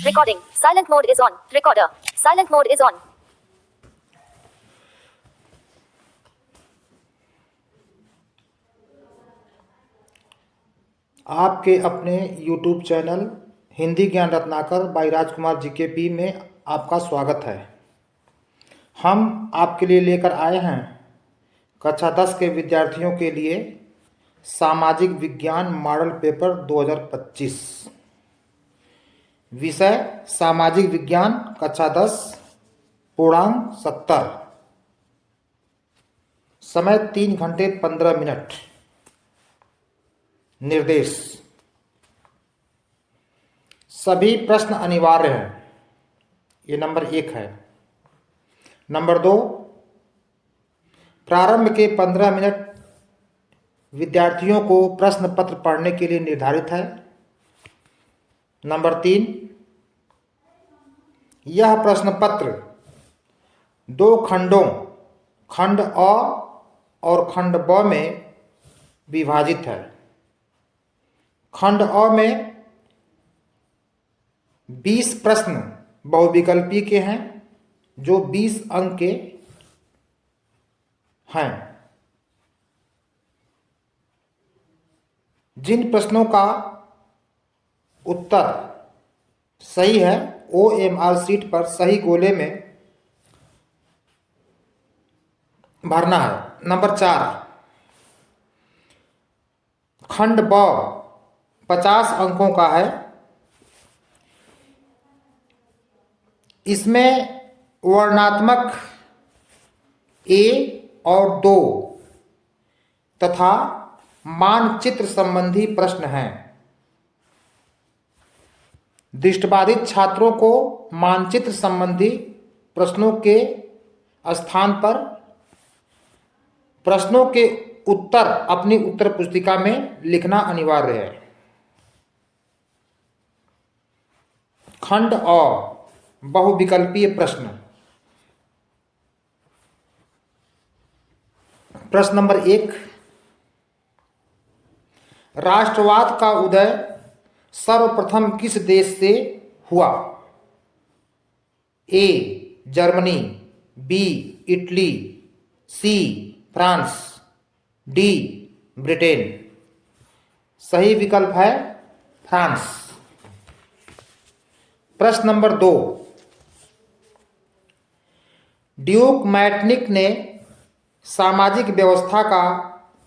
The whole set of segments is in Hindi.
Recording. Silent mode is on. Recorder. Silent mode is on. आपके अपने YouTube चैनल हिंदी ज्ञान रत्नाकर बाई राजकुमार जीकेपी में आपका स्वागत है। हम आपके लिए लेकर आए हैं कक्षा 10 के विद्यार्थियों के लिए सामाजिक विज्ञान मॉडल पेपर 2025। विषय सामाजिक विज्ञान कक्षा 10 पूर्णांक 70। समय 3 घंटे 15 मिनट। निर्देश। सभी प्रश्न अनिवार्य हैं। ये नंबर 1 है। नंबर 2, प्रारंभ के 15 मिनट विद्यार्थियों को प्रश्न पत्र पढ़ने के लिए निर्धारित है। नंबर 3, यह प्रश्न पत्र 2 खंडों खंड अ और खंड ब में विभाजित है। खंड अ में 20 प्रश्न बहुविकल्पी के हैं जो 20 अंक के हैं। जिन प्रश्नों का उत्तर सही है OMR शीट पर सही गोले में भरना है। नंबर 4, खंड ब 50 अंकों का है। इसमें वर्णात्मक 1 और 2 तथा मानचित्र संबंधी प्रश्न हैं। दृष्टिबाधित छात्रों को मानचित्र संबंधी प्रश्नों के स्थान पर प्रश्नों के उत्तर अपनी उत्तर पुस्तिका में लिखना अनिवार्य है। खंड अ बहुविकल्पीय प्रश्न। प्रश्न नंबर 1, राष्ट्रवाद का उदय सर्वप्रथम किस देश से हुआ? A Germany, B Italy, C France, D Britain. सही विकल्प है फ्रांस। प्रश्न नंबर 2, ड्यूक मैटनिक ने सामाजिक व्यवस्था का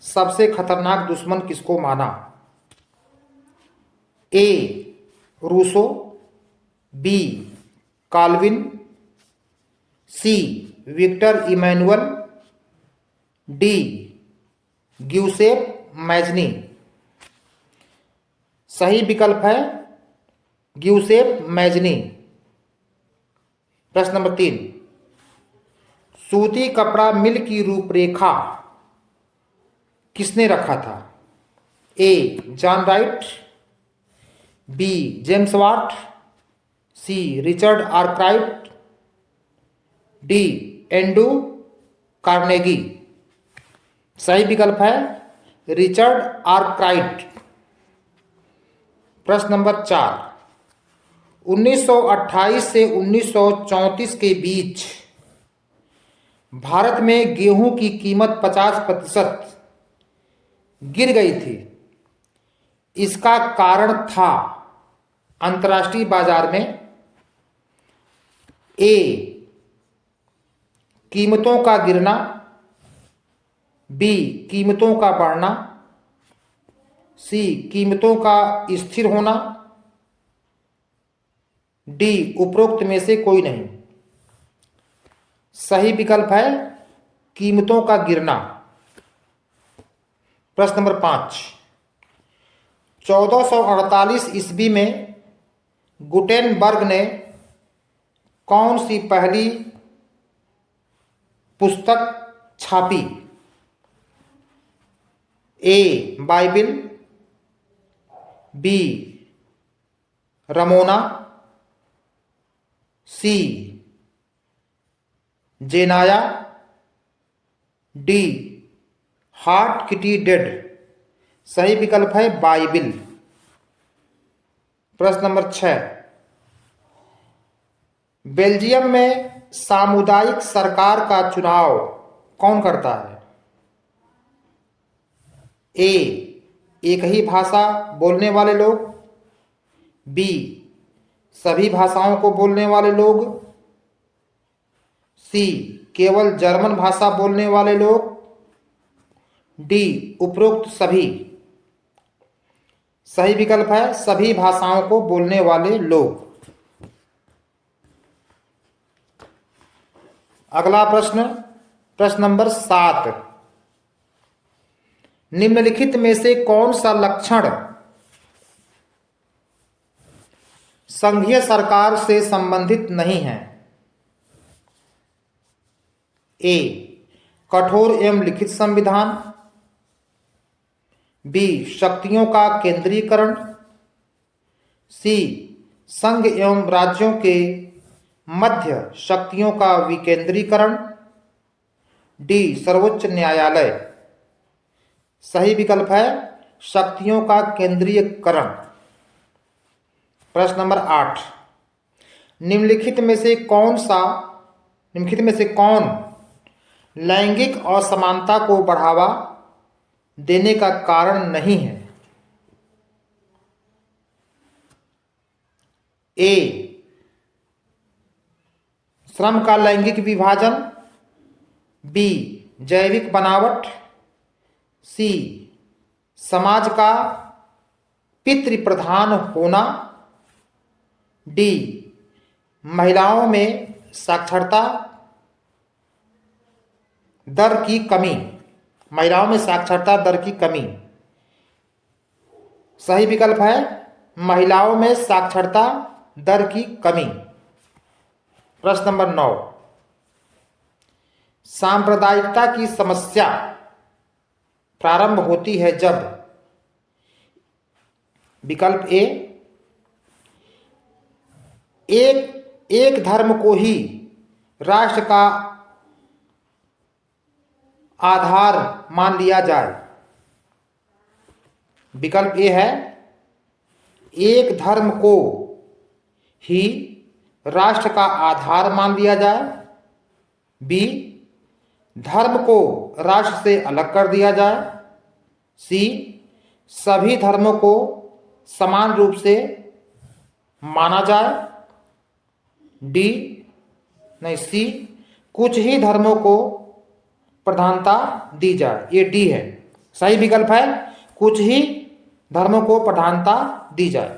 सबसे खतरनाक दुश्मन किसको माना? A Rousseau, B Calvin, C Victor Emmanuel, D Giuseppe Mazzini. सही विकल्प है ग्यूसेप मैजनी। प्रश्न नंबर 3, सूती कपड़ा मिल की रूपरेखा किसने रखा था? A John Wright, B James Watt, C Richard Arkwright, D Andrew Carnegie. सही विकल्प है रिचर्ड आर्कराइट। प्रश्न नंबर 4, 1928 से 1934 के बीच भारत में गेहूं की कीमत 50% गिर गई थी। इसका कारण था अंतर्राष्ट्रीय बाजार में ए कीमतों का गिरना, बी कीमतों का बढ़ना, सी कीमतों का स्थिर होना, डी उपरोक्त में से कोई नहीं। सही विकल्प है कीमतों का गिरना। प्रश्न नंबर 5, 1448 ईस्वी में गुटेनबर्ग ने कौन सी पहली पुस्तक छापी? ए बाइबिल, बी रमोना, सी जेनाया, डी हार्ट किटी डेड। सही विकल्प है बाइबिल। प्रश्न नंबर 6, बेल्जियम में सामुदायिक सरकार का चुनाव कौन करता है? ए, एक ही भाषा बोलने वाले लोग, बी, सभी भाषाओं को बोलने वाले लोग, सी, केवल जर्मन भाषा बोलने वाले लोग, डी, उपरोक्त सभी। सही विकल्प है सभी भाषाओं को बोलने वाले लोग। अगला प्रश्न, प्रश्न नंबर 7, निम्नलिखित में से कौन सा लक्षण संघीय सरकार से संबंधित नहीं है? ए, कठोर एवं लिखित संविधान, बी, शक्तियों का केंद्रीकरण, सी, संघ एवं राज्यों के मध्य शक्तियों का विकेंद्रीकरण, डी, सर्वोच्च न्यायालय। सही विकल्प है शक्तियों का केंद्रीयकरण। प्रश्न नंबर 8, निम्नलिखित में से कौन लैंगिक असमानता को बढ़ावा देने का कारण नहीं है? ए, श्रम का लैंगिक विभाजन, बी, जैविक बनावट, सी, समाज का पितृप्रधान होना, डी, महिलाओं में साक्षरता दर की कमी। महिलाओं में साक्षरता दर की कमी। सही विकल्प है महिलाओं में साक्षरता दर की कमी। प्रश्न नंबर 9, सांप्रदायिकता की समस्या प्रारंभ होती है जब? विकल्प ए, एक धर्म को ही राष्ट्र का आधार मान लिया जाए। विकल्प ए है एक धर्म को ही राष्ट्र का आधार मान लिया जाए, बी, धर्म को राष्ट्र से अलग कर दिया जाए, सी, सभी धर्मों को समान रूप से माना जाए, सी, कुछ ही धर्मों को प्रधानता दी जाए। ये डी है। सही विकल्प है कुछ ही धर्मों को प्रधानता दी जाए।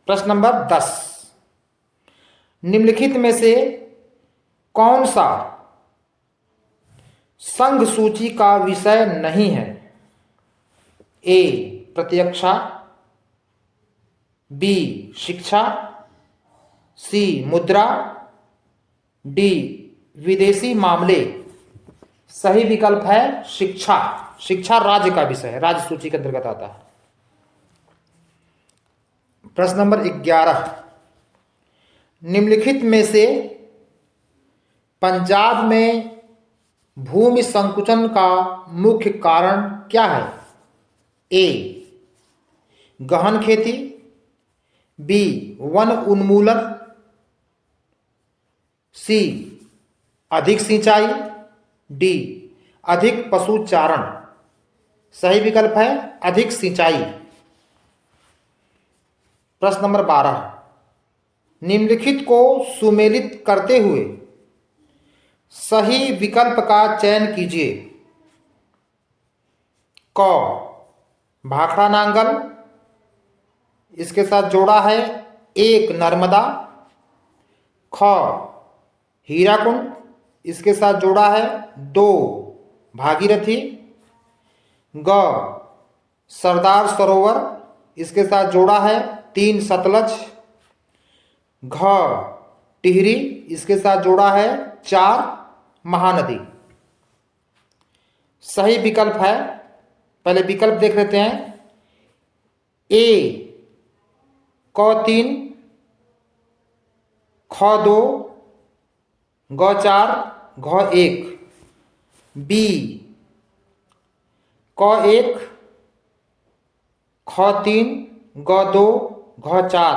प्रश्न नंबर 10, निम्नलिखित में से कौन सा संघ सूची का विषय नहीं है? ए, प्रतिरक्षा, बी, शिक्षा, सी, मुद्रा, डी, विदेशी मामले। सही विकल्प है शिक्षा। शिक्षा राज्य का विषय है, राज्य सूची के अंतर्गत आता है। प्रश्न नंबर 11, निम्नलिखित में से पंजाब में भूमि संकुचन का मुख्य कारण क्या है? ए, गहन खेती, बी, वन उन्मूलन, सी, अधिक सिंचाई, डी, अधिक पशु चारण। सही विकल्प है अधिक सिंचाई। प्रश्न नंबर 12, निम्नलिखित को सुमेलित करते हुए सही विकल्प का चयन कीजिए। क, भाखड़ा नांगल, इसके साथ जोड़ा है 1, नर्मदा। ख, हीराकुंड, इसके साथ जोड़ा है 2, भागीरथी। ग, सरदार सरोवर, इसके साथ जोड़ा है 3, सतलज। घ, टिहरी, इसके साथ जोड़ा है 4, महानदी। सही विकल्प है, पहले विकल्प देख लेते हैं। ए, क 3, ख 2, ग 4, घ 1। बी, क 1, ख 3, ग 2, घ 4।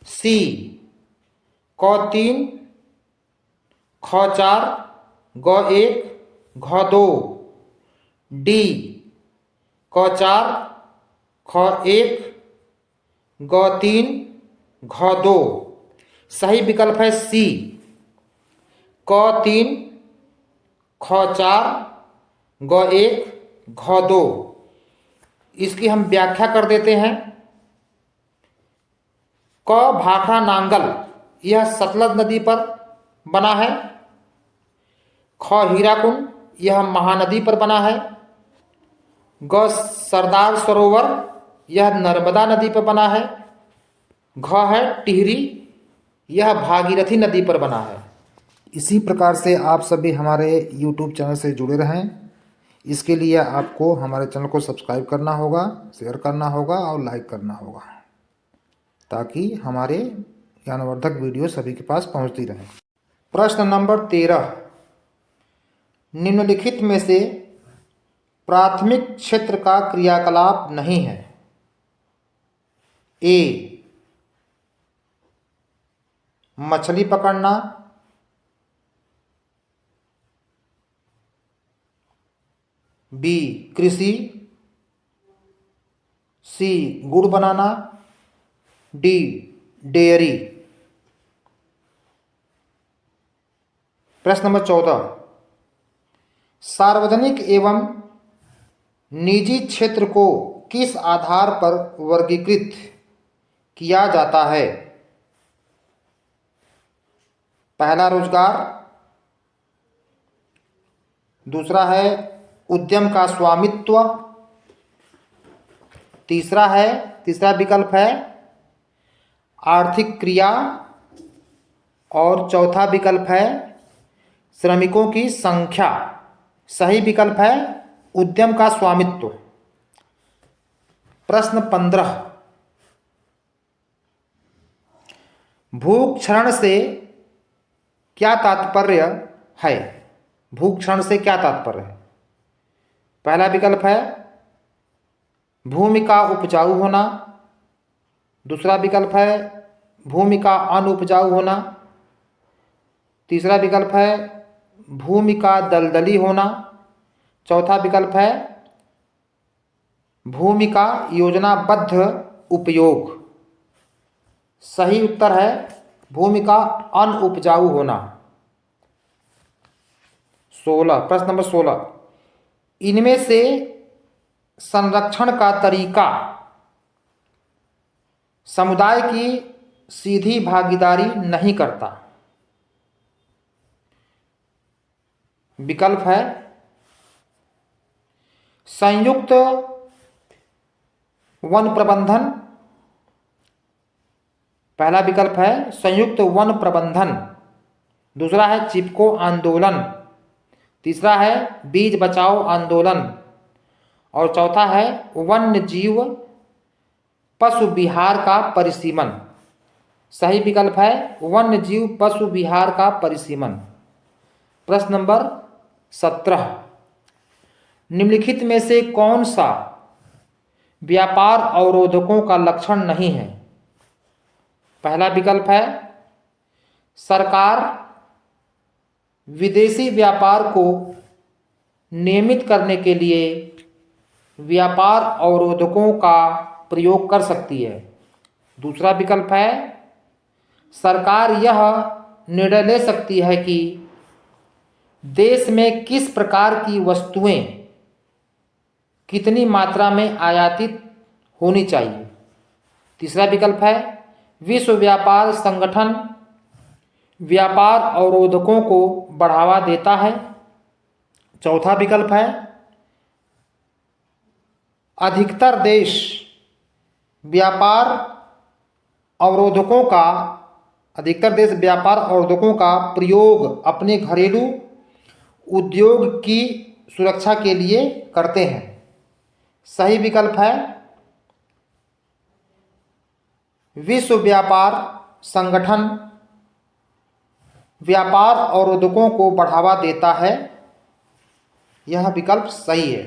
सी, क 3 ख 4 ग 1 घ 2 डी क 4 ख 1 ग 3 घ 2। सही विकल्प है सी, क 3 ख 4 ग 1 घ 2। इसकी हम व्याख्या कर देते हैं। क भाखड़ा नांगल, यह सतलज नदी पर बना है। ख हीराकुंड, यह महानदी पर बना है। ग सरदार सरोवर, यह नर्मदा नदी पर बना है। घ है टिहरी, यह भागीरथी नदी पर बना है। इसी प्रकार से आप सभी हमारे YouTube चैनल से जुड़े रहें। इसके लिए आपको हमारे चैनल को सब्सक्राइब करना होगा, शेयर करना होगा और लाइक करना होगा, ताकि हमारे ज्ञानवर्धक वीडियो सभी के पास पहुंचती रहे। प्रश्न नंबर 13, निम्नलिखित में से प्राथमिक क्षेत्र का क्रियाकलाप नहीं है। ए मछली पकड़ना, बी कृषि, सी गुड़ बनाना, डी डेयरी। प्रश्न नंबर 14, सार्वजनिक एवं निजी क्षेत्र को किस आधार पर वर्गीकृत किया जाता है। पहला रोजगार, दूसरा है उद्यम का स्वामित्व, तीसरा विकल्प है आर्थिक क्रिया और चौथा विकल्प है श्रमिकों की संख्या। सही विकल्प है उद्यम का स्वामित्व। प्रश्न 15, भूक्षरण से क्या तात्पर्य है। भूक्षरण से क्या तात्पर्य है। पहला विकल्प है भूमि का उपजाऊ होना, दूसरा विकल्प है भूमि का अनुपजाऊ होना, तीसरा विकल्प है भूमि का दलदली होना, चौथा विकल्प है भूमि का योजनाबद्ध उपयोग। सही उत्तर है भूमि का अनुपजाऊ होना। 16, प्रश्न नंबर 16, इनमें से संरक्षण का तरीका समुदाय की सीधी भागीदारी नहीं करता। विकल्प है संयुक्त वन प्रबंधन, पहला विकल्प है संयुक्त वन प्रबंधन, दूसरा है चिपको आंदोलन, तीसरा है बीज बचाओ आंदोलन और चौथा है वन्य जीव पशु विहार का परिसीमन। सही विकल्प है वन्य जीव पशु विहार का परिसीमन। प्रश्न नंबर 17, निम्नलिखित में से कौन सा व्यापार अवरोधकों का लक्षण नहीं है। पहला विकल्प है सरकार विदेशी व्यापार को नियमित करने के लिए व्यापार अवरोधकों का प्रयोग कर सकती है। दूसरा विकल्प है सरकार यह निर्णय ले सकती है कि देश में किस प्रकार की वस्तुएं कितनी मात्रा में आयातित होनी चाहिए। तीसरा विकल्प है विश्व व्यापार संगठन व्यापार अवरोधकों को बढ़ावा देता है। चौथा विकल्प है अधिकतर देश व्यापार अवरोधकों का प्रयोग अपने घरेलू उद्योग की सुरक्षा के लिए करते हैं। सही विकल्प है विश्व व्यापार संगठन व्यापार अवरोधकों को बढ़ावा देता है। यह विकल्प सही है।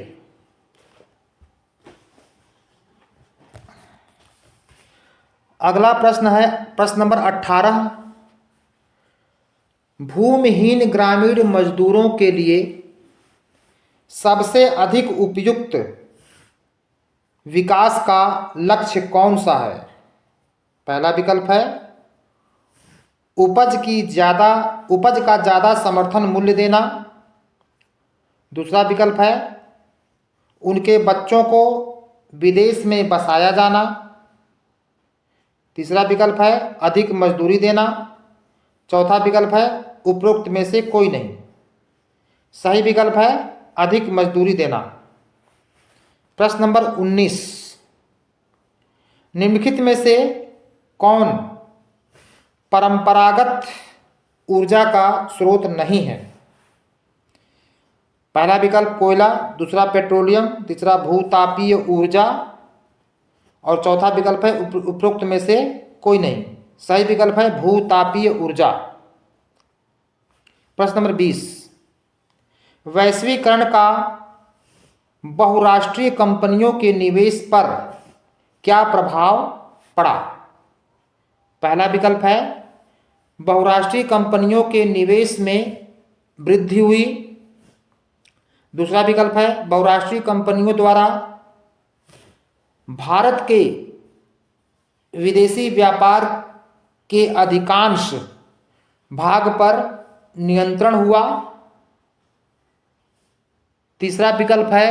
अगला प्रश्न है प्रश्न नंबर 18, भूमिहीन ग्रामीण मजदूरों के लिए सबसे अधिक उपयुक्त विकास का लक्ष्य कौन सा है? पहला विकल्प है उपज का ज़्यादा समर्थन मूल्य देना। दूसरा विकल्प है उनके बच्चों को विदेश में बसाया जाना। तीसरा विकल्प है अधिक मजदूरी देना। चौथा विकल्प है उपरोक्त में से कोई नहीं। सही विकल्प है अधिक मजदूरी देना। प्रश्न नंबर 19, निम्नलिखित में से कौन परंपरागत ऊर्जा का स्रोत नहीं है? पहला विकल्प कोयला, दूसरा पेट्रोलियम, तीसरा भूतापीय ऊर्जा और चौथा विकल्प है उपरोक्त में से कोई नहीं। सही विकल्प है भूतापीय ऊर्जा। प्रश्न नंबर 20, वैश्वीकरण का बहुराष्ट्रीय कंपनियों के निवेश पर क्या प्रभाव पड़ा? पहला विकल्प है बहुराष्ट्रीय कंपनियों के निवेश में वृद्धि हुई। दूसरा विकल्प है बहुराष्ट्रीय कंपनियों द्वारा भारत के विदेशी व्यापार के अधिकांश भाग पर नियंत्रण हुआ। तीसरा विकल्प है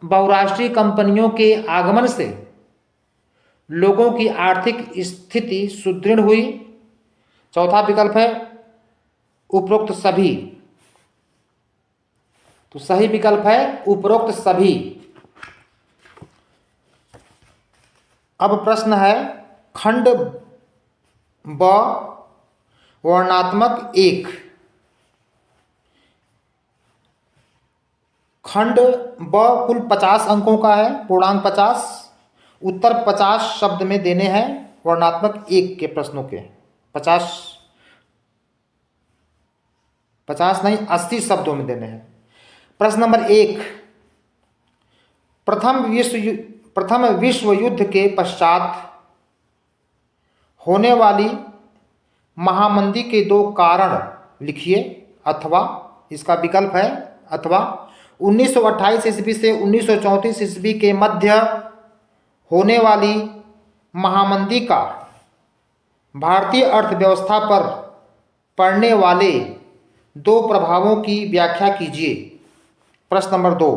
बहुराष्ट्रीय कंपनियों के आगमन से लोगों की आर्थिक स्थिति सुदृढ़ हुई। चौथा विकल्प है उपरोक्त सभी। तो सही विकल्प है उपरोक्त सभी। अब प्रश्न है खंड ब वर्णात्मक 1। खंड ब कुल 50 अंकों का है, पूर्णांक 50। उत्तर 50 शब्द में देने हैं वर्णात्मक 1 के प्रश्नों के। 50 नहीं 80 शब्दों में देने हैं। प्रश्न नंबर 1, प्रथम विश्व युद्ध के पश्चात होने वाली महामंदी के 2 कारण लिखिए। अथवा इसका विकल्प है अथवा 1928 ईस्वी से 1934 ईस्वी के मध्य होने वाली महामंदी का भारतीय अर्थव्यवस्था पर पड़ने वाले 2 प्रभावों की व्याख्या कीजिए। प्रश्न नंबर 2,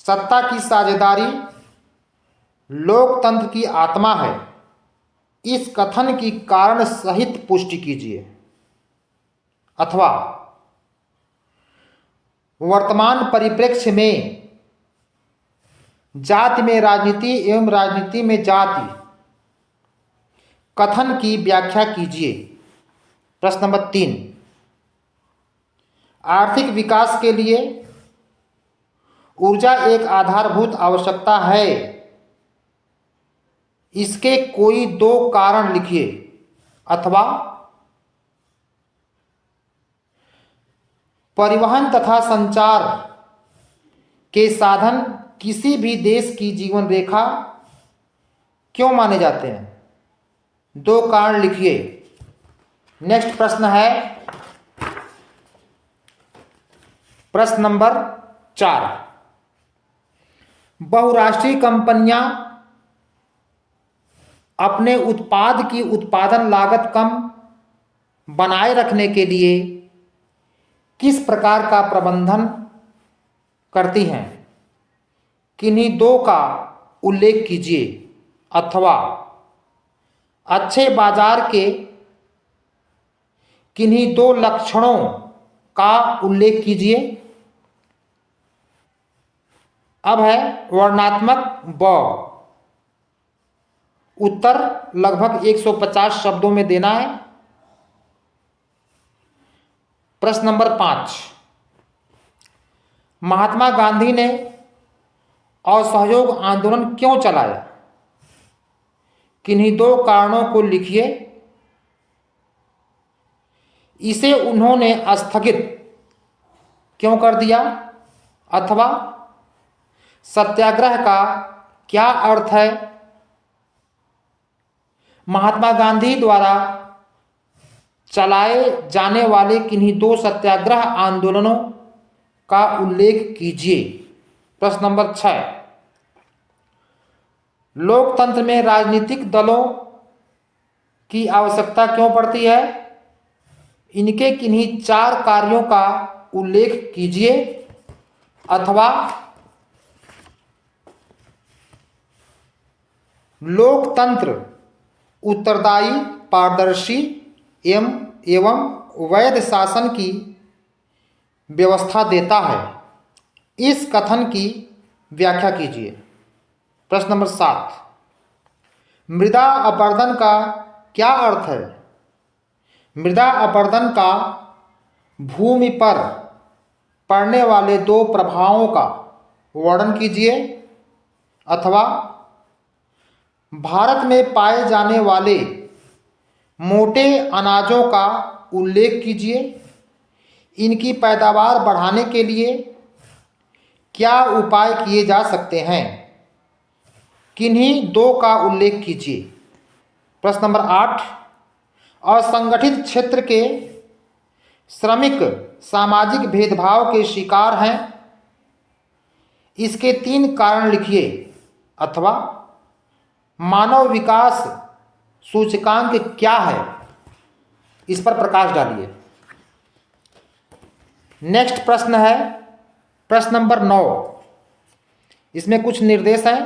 सत्ता की साझेदारी लोकतंत्र की आत्मा है, इस कथन की कारण सहित पुष्टि कीजिए। अथवा वर्तमान परिप्रेक्ष्य में जाति में राजनीति एवं राजनीति में जाति कथन की व्याख्या कीजिए। प्रश्न नंबर 3, आर्थिक विकास के लिए ऊर्जा एक आधारभूत आवश्यकता है, इसके कोई 2 कारण लिखिए। अथवा परिवहन तथा संचार के साधन किसी भी देश की जीवन रेखा क्यों माने जाते हैं? 2 कारण लिखिए। नेक्स्ट प्रश्न है प्रश्न नंबर 4, बहुराष्ट्रीय कंपनियां अपने उत्पाद की उत्पादन लागत कम बनाए रखने के लिए किस प्रकार का प्रबंधन करती हैं? किन्हीं 2 का उल्लेख कीजिए। अथवा अच्छे बाजार के किन्हीं 2 लक्षणों का उल्लेख कीजिए। अब है वर्णात्मक ब। उत्तर लगभग 150 शब्दों में देना है। प्रश्न नंबर 5, महात्मा गांधी ने असहयोग आंदोलन क्यों चलाया? किन्हीं 2 कारणों को लिखिए। इसे उन्होंने स्थगित क्यों कर दिया? अथवा सत्याग्रह का क्या अर्थ है? महात्मा गांधी द्वारा चलाए जाने वाले किन्हीं दो सत्याग्रह आंदोलनों का उल्लेख कीजिए। प्रश्न नंबर 6, लोकतंत्र में राजनीतिक दलों की आवश्यकता क्यों पड़ती है? इनके किन्हीं 4 कार्यों का उल्लेख कीजिए। अथवा लोकतंत्र उत्तरदायी, पारदर्शी एवं वैध शासन की व्यवस्था देता है। इस कथन की व्याख्या कीजिए। प्रश्न नंबर 7, मृदा अपरदन का क्या अर्थ है? मृदा अपरदन का भूमि पर पड़ने वाले 2 प्रभावों का वर्णन कीजिए। अथवा भारत में पाए जाने वाले मोटे अनाजों का उल्लेख कीजिए। इनकी पैदावार बढ़ाने के लिए क्या उपाय किए जा सकते हैं? किन्हीं 2 का उल्लेख कीजिए। प्रश्न नंबर 8, असंगठित क्षेत्र के श्रमिक सामाजिक भेदभाव के शिकार हैं। इसके 3 कारण लिखिए। अथवा मानव विकास सूचकांक क्या है? इस पर प्रकाश डालिए। नेक्स्ट प्रश्न है प्रश्न नंबर 9। इसमें कुछ निर्देश हैं,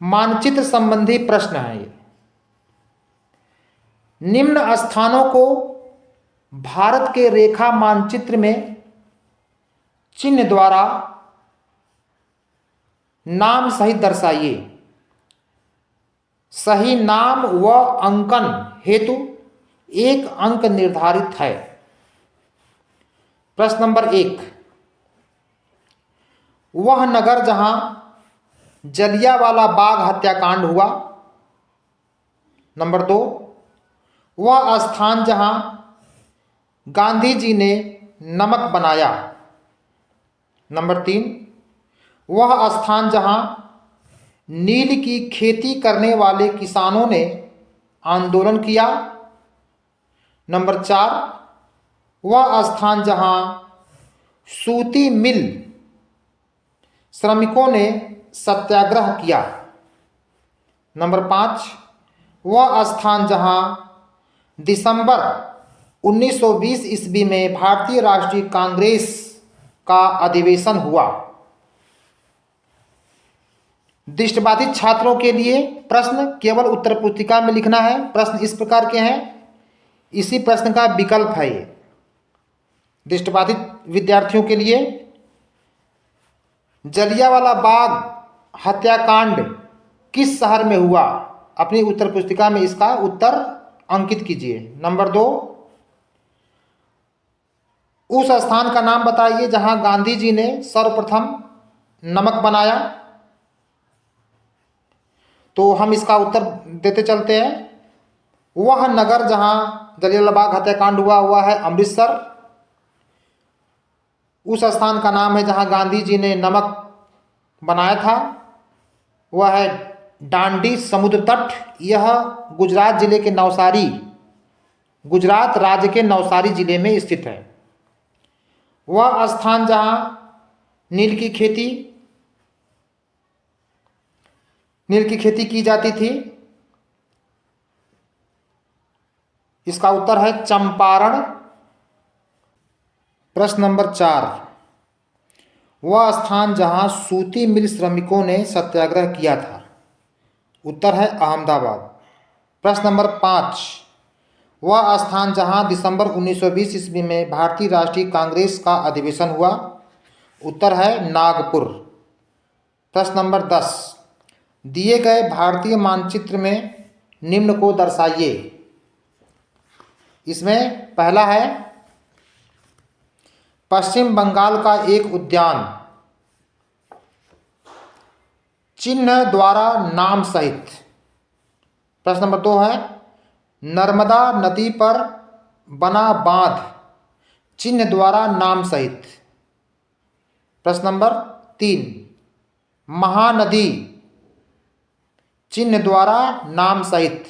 मानचित्र संबंधी प्रश्न है ये। निम्न स्थानों को भारत के रेखा मानचित्र में चिन्ह द्वारा नाम सहित दर्शाइए। सही नाम व अंकन हेतु 1 अंक निर्धारित है। प्रश्न नंबर 1, वह नगर जहां जलियांवाला बाग हत्याकांड हुआ। नंबर 2, वह स्थान जहां गांधी जी ने नमक बनाया। नंबर 3, वह स्थान जहां नील की खेती करने वाले किसानों ने आंदोलन किया। नंबर 4, वह स्थान जहां सूती मिल श्रमिकों ने सत्याग्रह किया। नंबर 5, वह स्थान जहां दिसंबर 1920 ईस्वी में भारतीय राष्ट्रीय कांग्रेस का अधिवेशन हुआ। दृष्टिबाधित छात्रों के लिए प्रश्न केवल उत्तर पुस्तिका में लिखना है। प्रश्न इस प्रकार के हैं, इसी प्रश्न का विकल्प है ये। दृष्टिबाधित विद्यार्थियों के लिए, जलियांवाला बाग हत्याकांड किस शहर में हुआ? अपनी उत्तर पुस्तिका में इसका उत्तर अंकित कीजिए। नंबर 2, उस स्थान का नाम बताइए जहां गांधी जी ने सर्वप्रथम नमक बनाया। तो हम इसका उत्तर देते चलते हैं। वह नगर जहां जलियांवाला बाग हत्याकांड हुआ है अमृतसर। उस स्थान का नाम है जहां गांधी जी ने नमक बनाया था, वह है डांडी समुद्र तट। यह गुजरात जिले के नवसारी, गुजरात राज्य के नवसारी जिले में स्थित है। वह स्थान जहां नील की खेती की जाती थी, इसका उत्तर है चंपारण। प्रश्न नंबर 4, वह स्थान जहां सूती मिल श्रमिकों ने सत्याग्रह किया था। उत्तर है अहमदाबाद। प्रश्न नंबर 5, वह स्थान जहां दिसंबर 1920 ईस्वी में भारतीय राष्ट्रीय कांग्रेस का अधिवेशन हुआ। उत्तर है नागपुर। प्रश्न नंबर 10, दिए गए भारतीय मानचित्र में निम्न को दर्शाइए। इसमें पहला है पश्चिम बंगाल का एक उद्यान, चिन्ह द्वारा नाम सहित। प्रश्न नंबर 2 है नर्मदा नदी पर बना बांध, चिन्ह द्वारा नाम सहित। प्रश्न नंबर 3, महानदी, चिन्ह द्वारा नाम सहित।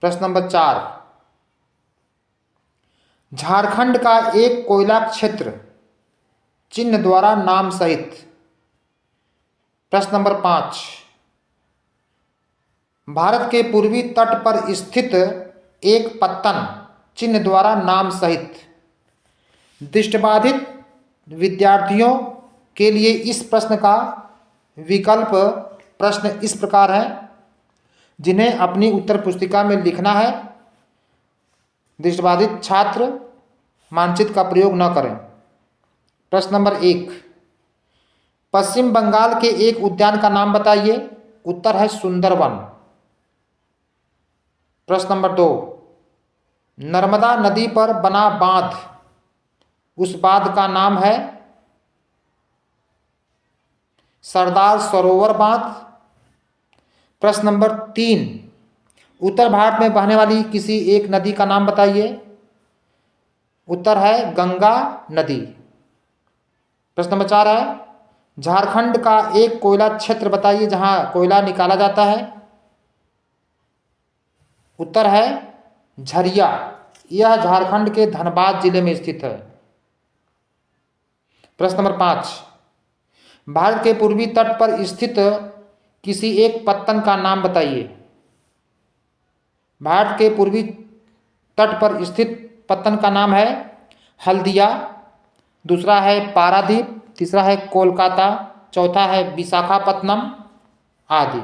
प्रश्न नंबर 4, झारखंड का एक कोयला क्षेत्र चिन्ह द्वारा नाम सहित। प्रश्न नंबर 5, भारत के पूर्वी तट पर स्थित एक पत्तन चिन्ह द्वारा नाम सहित। दृष्टिबाधित विद्यार्थियों के लिए इस प्रश्न का विकल्प प्रश्न इस प्रकार है, जिन्हें अपनी उत्तर पुस्तिका में लिखना है। दृष्टिबाधित छात्र मानचित्र का प्रयोग न करें। प्रश्न नंबर 1, पश्चिम बंगाल के एक उद्यान का नाम बताइए। उत्तर है सुंदरवन। प्रश्न नंबर 2, नर्मदा नदी पर बना बांध, उस बांध का नाम है सरदार सरोवर बांध। प्रश्न नंबर 3, उत्तर भारत में बहने वाली किसी एक नदी का नाम बताइए। उत्तर है गंगा नदी। प्रश्न नंबर 4 है, झारखंड का एक कोयला क्षेत्र बताइए जहां कोयला निकाला जाता है। उत्तर है झरिया। यह झारखंड के धनबाद जिले में स्थित है। प्रश्न नंबर 5, भारत के पूर्वी तट पर स्थित किसी एक पत्तन का नाम बताइए। भारत के पूर्वी तट पर स्थित पत्तन का नाम है हल्दिया, दूसरा है पारादीप, तीसरा है कोलकाता, चौथा है विशाखापत्तनम आदि।